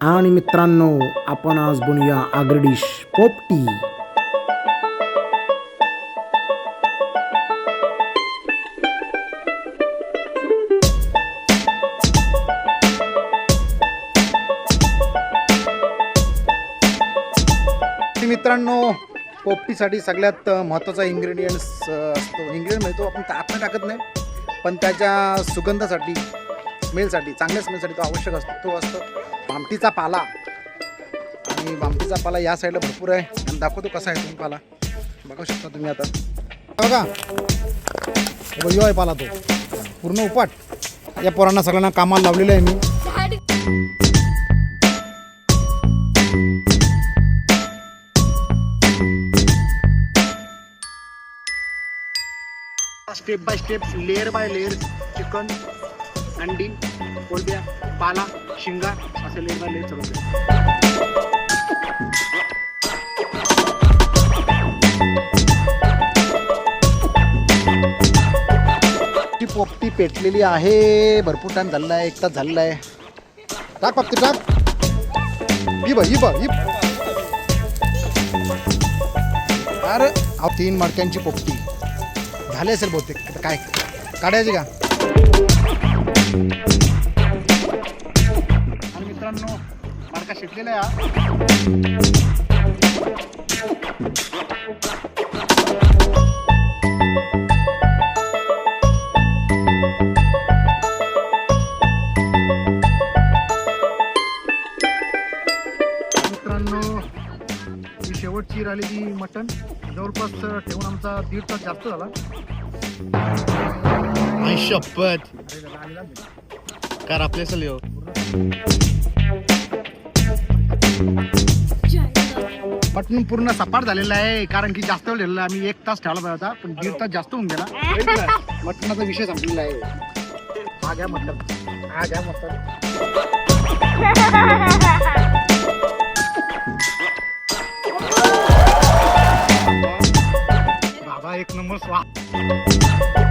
आणि मित्रांनो, आपण आज बनवूया आगरडिश पोपटी. मित्रांनो, पोपटीसाठी सगळ्यात महत्त्वाचा इन्ग्रेडियंट्स असतो. इन्ग्रेडियंट म्हणजे तो आपण आत टाकत नाही, पण त्याच्या सुगंधासाठी, स्मेलसाठी, चांगल्या स्मेलसाठी तो आवश्यक असतो. तो असतो भामटीचा पाला. आणि भामटीचा पाला या साईडला भरपूर आहे आणि दाखवतो कसा आहे. तुम्ही पाला बघू शकता तुम्ही. आता बघा, यो आहे पाला, तो पूर्ण उपाट. या पोरांना सगळ्यांना कामाला लावलेलं आहे मी. Step by step, layer by layer, chicken, अंडी, कोलब्या, पाला, शिंगा, असे लेअर बाय लेअर चालवते. ती पोपटी पेटलेली आहे. भरपूर टाइम झालेला आहे, 1 तास झालेला आहे. टाक पोपटी, टाक. ही बघ, ही बघ, ही. अरे 3 मडक्यांची पोपटी झाले असेल बहुतेक. काय काढायचे का? आणि मित्रांनो, मडका शिकलेला आहे. मित्रांनो, ही शेवटची राहिलेली मटण जवळपास ठेवून आमचा 1.5 तास जास्त झाला. शपथ कार आपल्या असेल यो. मटण पूर्ण सपाट झालेला आहे, कारण की जास्त वेळ झालेला. आम्ही 1 तास ठेवला पाहिजे होता, पण 1.5 तास जास्त होऊन गेला. मटणाचा विषय संपलेला आहे. हा घ्या मटण, हा घ्या मटण. बाबा, 1 नंबर स्वाद.